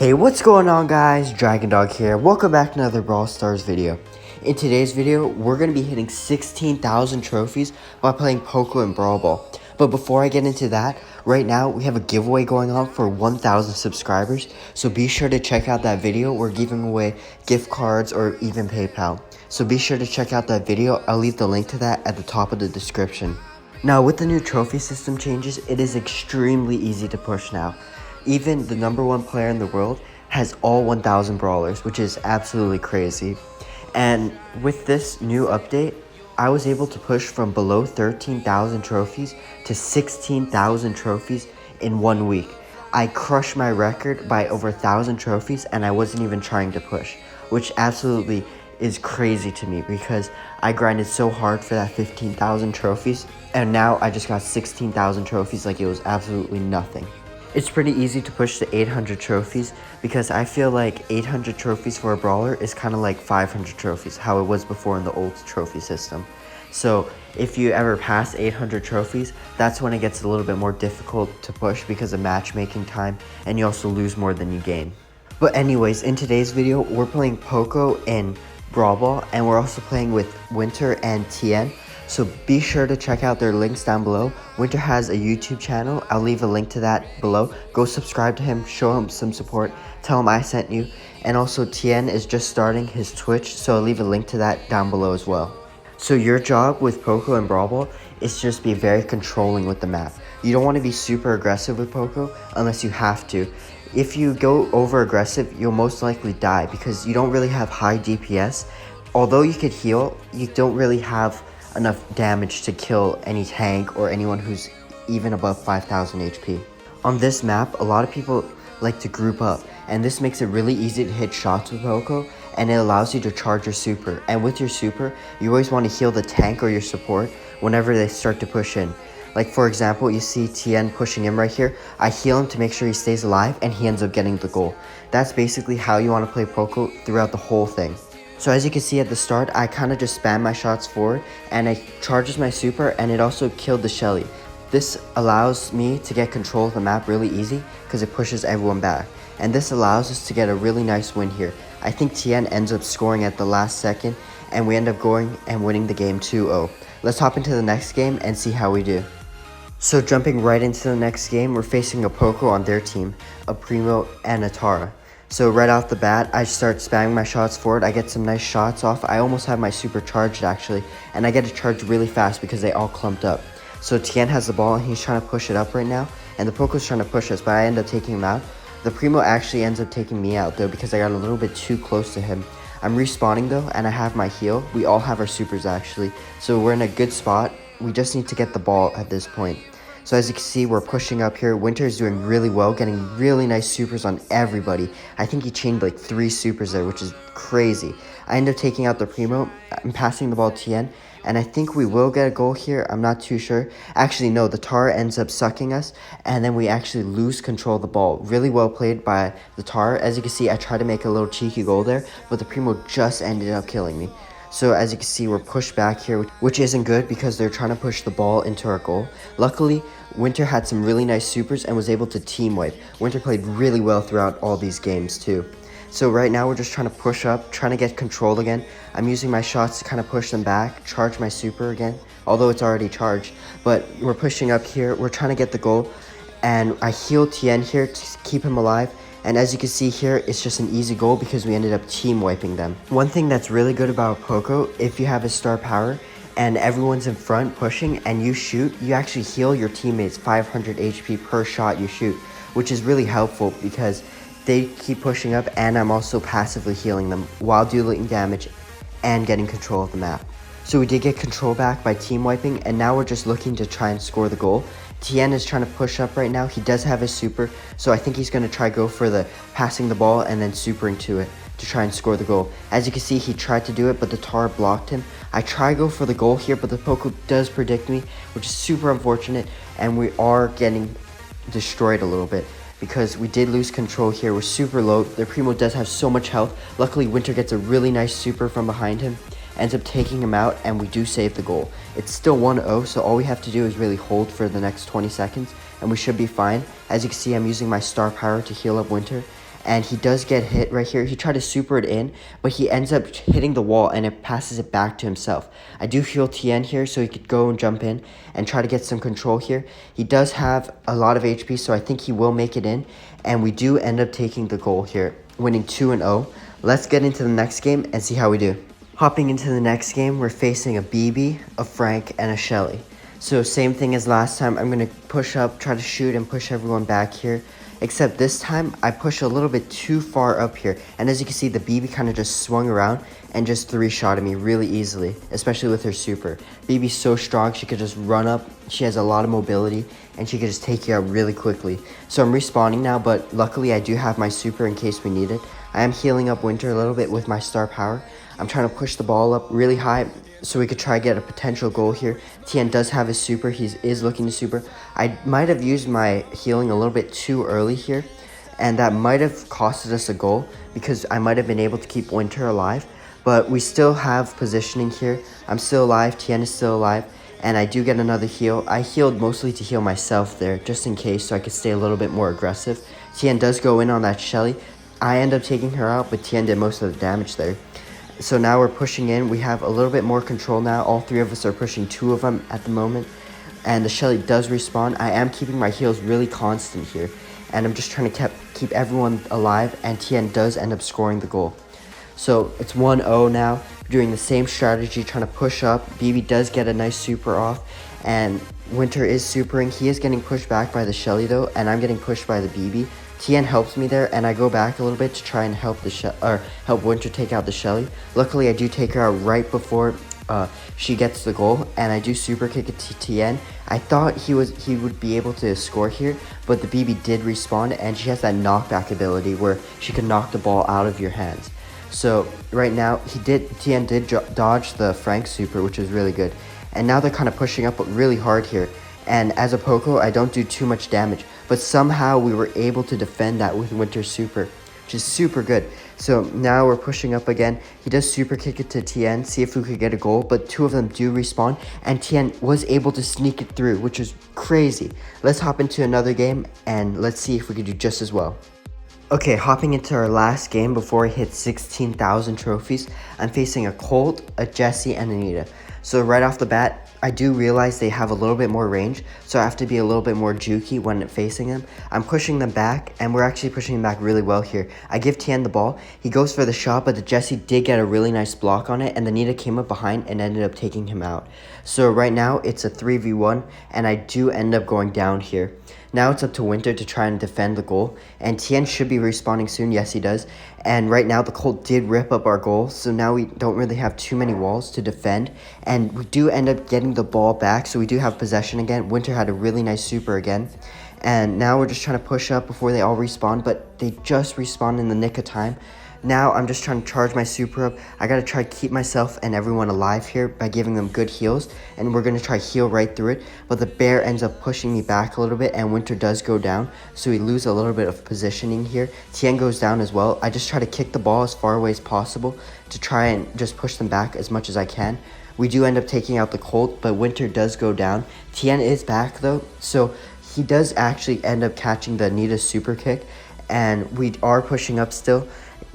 Hey, what's going on guys? Dragon Dog here. Welcome back to another Brawl Stars video. In today's video, we're going to be hitting 16,000 trophies by playing Poco and Brawl Ball. But before I get into that, right now we have a giveaway going on for 1,000 subscribers. So be sure to check out that video. We're giving away gift cards or even PayPal. So be sure to check out that video. I'll leave the link to that at the top of the description. Now with the new trophy system changes, it is extremely easy to push now. Even the #1 player in the world has all 1,000 brawlers, which is absolutely crazy. And with this new update, I was able to push from below 13,000 trophies to 16,000 trophies in 1 week. I crushed my record by over 1,000 trophies and I wasn't even trying to push, which absolutely is crazy to me because I grinded so hard for that 15,000 trophies and now I just got 16,000 trophies like it was absolutely nothing. It's pretty easy to push to 800 trophies because I feel like 800 trophies for a brawler is kind of like 500 trophies, how it was before in the old trophy system. So if you ever pass 800 trophies, that's when it gets a little bit more difficult to push because of matchmaking time, and you also lose more than you gain. But anyways, in today's video, we're playing Poco and Brawl Ball, and we're also playing with Winter and Tien. So be sure to check out their links down below. Winter has a YouTube channel. I'll leave a link to that below. Go subscribe to him, show him some support, tell him I sent you. And also Tien is just starting his Twitch, so I'll leave a link to that down below as well. So your job with Poco and Brawl Ball is just be very controlling with the map. You don't want to be super aggressive with Poco unless you have to. If you go over aggressive, you'll most likely die because you don't really have high DPS. Although you could heal, you don't really have enough damage to kill any tank or anyone who's even above 5,000 HP. On this map, a lot of people like to group up, and this makes it really easy to hit shots with Poco, and it allows you to charge your super. And with your super, you always want to heal the tank or your support whenever they start to push in. Like for example, you see Tien pushing in right here. I heal him to make sure he stays alive, and he ends up getting the goal. That's basically how you want to play Poco throughout the whole thing. So as you can see at the start, I kind of just spam my shots forward and it charges my super, and it also killed the Shelly. This allows me to get control of the map really easy because it pushes everyone back. And this allows us to get a really nice win here. I think Tien ends up scoring at the last second and we end up going and winning the game 2-0. Let's hop into the next game and see how we do. So jumping right into the next game, we're facing a Poco on their team, a Primo and a Tara. So right off the bat, I start spamming my shots forward. I get some nice shots off. I almost have my super charged actually, and I get it charged really fast because they all clumped up. So Tien has the ball and he's trying to push it up right now, and the Poco's trying to push us, but I end up taking him out. The Primo actually ends up taking me out though because I got a little bit too close to him. I'm respawning though, and I have my heal. We all have our supers actually, so we're in a good spot. We just need to get the ball at this point. So as you can see, we're pushing up here. Winter is doing really well, getting really nice supers on everybody. I think he chained like 3 supers there, which is crazy. I end up taking out the Primo. I'm passing the ball to Tien, and I think we will get a goal here. I'm not too sure. Actually, no, the Tara ends up sucking us, and then we actually lose control of the ball. Really well played by the Tara. As you can see, I tried to make a little cheeky goal there, but the Primo just ended up killing me. So as you can see, we're pushed back here, which isn't good because they're trying to push the ball into our goal. Luckily, Winter had some really nice supers and was able to team wipe. Winter played really well throughout all these games too. So right now we're just trying to push up, trying to get control again. I'm using my shots to kind of push them back, charge my super again, although it's already charged. But we're pushing up here, we're trying to get the goal, and I heal Tien here to keep him alive. And as you can see here, it's just an easy goal because we ended up team wiping them. One thing that's really good about Poco, if you have his star power and everyone's in front pushing and you shoot, you actually heal your teammates 500 HP per shot you shoot, which is really helpful because they keep pushing up and I'm also passively healing them while dealing damage and getting control of the map. So we did get control back by team wiping, and now we're just looking to try and score the goal. Tien is trying to push up right now. He does have his super, so I think he's going to try go for the passing the ball and then supering to it to try and score the goal. As you can see, he tried to do it, but the Tara blocked him. I try go for the goal here, but the Poco does predict me, which is super unfortunate, and we are getting destroyed a little bit because we did lose control here. We're super low. The Primo does have so much health. Luckily, Winter gets a really nice super from behind him, ends up taking him out, and we do save the goal. It's still 1-0, so all we have to do is really hold for the next 20 seconds, and we should be fine. As you can see, I'm using my star power to heal up Winter, and he does get hit right here. He tried to super it in, but he ends up hitting the wall, and it passes it back to himself. I do heal Tien here so he could go and jump in and try to get some control here. He does have a lot of HP, so I think he will make it in, and we do end up taking the goal here, winning 2-0. Let's get into the next game and see how we do. Hopping into the next game, we're facing a BB, a Frank, and a Shelly. So same thing as last time. I'm going to push up, try to shoot, and push everyone back here. Except this time, I push a little bit too far up here. And as you can see, the BB kind of just swung around and just 3-shotted me really easily, especially with her super. BB's so strong, she could just run up. She has a lot of mobility, and she could just take you out really quickly. So I'm respawning now, but luckily I do have my super in case we need it. I am healing up Winter a little bit with my star power. I'm trying to push the ball up really high so we could try to get a potential goal here. Tien does have his super. He is looking to super. I might have used my healing a little bit too early here, and that might have costed us a goal because I might have been able to keep Winter alive. But we still have positioning here. I'm still alive. Tien is still alive. And I do get another heal. I healed mostly to heal myself there, just in case, so I could stay a little bit more aggressive. Tien does go in on that Shelly. I end up taking her out, but Tien did most of the damage there. So now we're pushing in. We have a little bit more control now. All three of us are pushing 2 of them at the moment. And the Shelly does respawn. I am keeping my heals really constant here. And I'm just trying to keep everyone alive. And Tien does end up scoring the goal. So it's 1-0 now. We're doing the same strategy, trying to push up. BB does get a nice super off. And Winter is supering. He is getting pushed back by the Shelly though. And I'm getting pushed by the BB. Tien helps me there, and I go back a little bit to try and help help Winter take out the Shelly. Luckily, I do take her out right before she gets the goal, and I do super kick it to Tien. I thought he would be able to score here, but the BB did respawn, and she has that knockback ability where she can knock the ball out of your hands. So right now, Tien did dodge the Frank super, which is really good. And now they're kind of pushing up really hard here. And as a Poco, I don't do too much damage. But somehow we were able to defend that with Winter's super, which is super good. So now we're pushing up again. He does super kick it to Tien, see if we could get a goal. But 2 of them do respawn, and Tien was able to sneak it through, which is crazy. Let's hop into another game, and let's see if we could do just as well. Okay, hopping into our last game before I hit 16,000 trophies. I'm facing a Colt, a Jessie, and a Nita. So right off the bat, I do realize they have a little bit more range, so I have to be a little bit more jukey when facing them. I'm pushing them back, and we're actually pushing them back really well here. I give Tien the ball. He goes for the shot, but the Jessie did get a really nice block on it, and the Nita came up behind and ended up taking him out. So right now, it's a 3v1, and I do end up going down here. Now it's up to Winter to try and defend the goal, and Tien should be respawning soon. Yes, he does. And right now, the Colt did rip up our goal, so now we don't really have too many walls to defend, and we do end up getting the ball back, so we do have possession again. Winter had a really nice super again, and now we're just trying to push up before they all respawn, but they just respawn in the nick of time. Now I'm just trying to charge my super up. I gotta try to keep myself and everyone alive here by giving them good heals, and we're gonna try heal right through it. But the bear ends up pushing me back a little bit, and Winter does go down, so we lose a little bit of positioning here. Tien goes down as well. I just try to kick the ball as far away as possible to try and just push them back as much as I can. We do end up taking out the Colt, but Winter does go down. Tien is back though, so he does actually end up catching the Nita super kick, and we are pushing up still.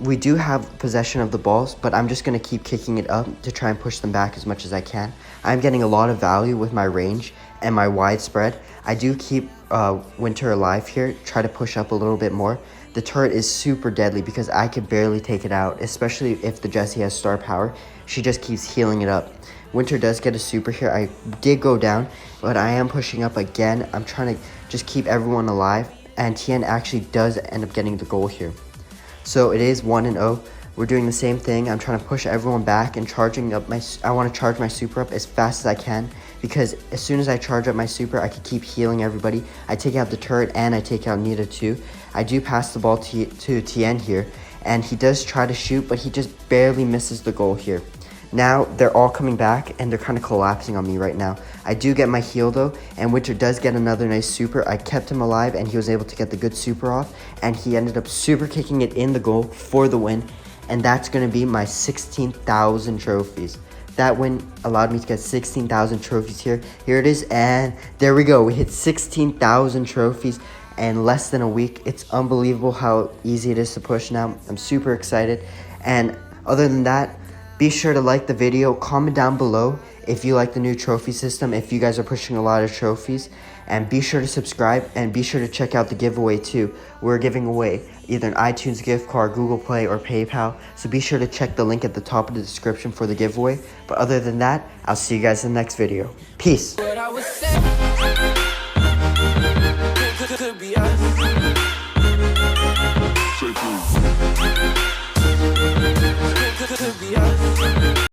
We do have possession of the balls, but I'm just going to keep kicking it up to try and push them back as much as I can. I'm getting a lot of value with my range and my widespread. I do keep Winter alive here, try to push up a little bit more. The turret is super deadly because I could barely take it out, especially if the Jessie has star power. She just keeps healing it up. Winter does get a super here. I did go down, but I am pushing up again. I'm trying to just keep everyone alive, and Tien actually does end up getting the goal here. So it is 1-0. We're doing the same thing. I'm trying to push everyone back and charging up I want to charge my super up as fast as I can, because as soon as I charge up my super, I can keep healing everybody. I take out the turret and I take out Nita too. I do pass the ball to Tien here, and he does try to shoot, but he just barely misses the goal here. Now they're all coming back, and they're kind of collapsing on me right now. I do get my heal though, and Winter does get another nice super. I kept him alive, and he was able to get the good super off, and he ended up super kicking it in the goal for the win. And that's going to be my 16,000 trophies. That win allowed me to get 16,000 trophies here. Here it is, and there we go. We hit 16,000 trophies, in less than a week. It's unbelievable how easy it is to push now. I'm super excited. And other than that, be sure to like the video, comment down below if you like the new trophy system, if you guys are pushing a lot of trophies, and be sure to subscribe, and be sure to check out the giveaway too. We're giving away either an iTunes gift card, Google Play, or PayPal, so be sure to check the link at the top of the description for the giveaway. But other than that, I'll see you guys in the next video. Peace. Could be us.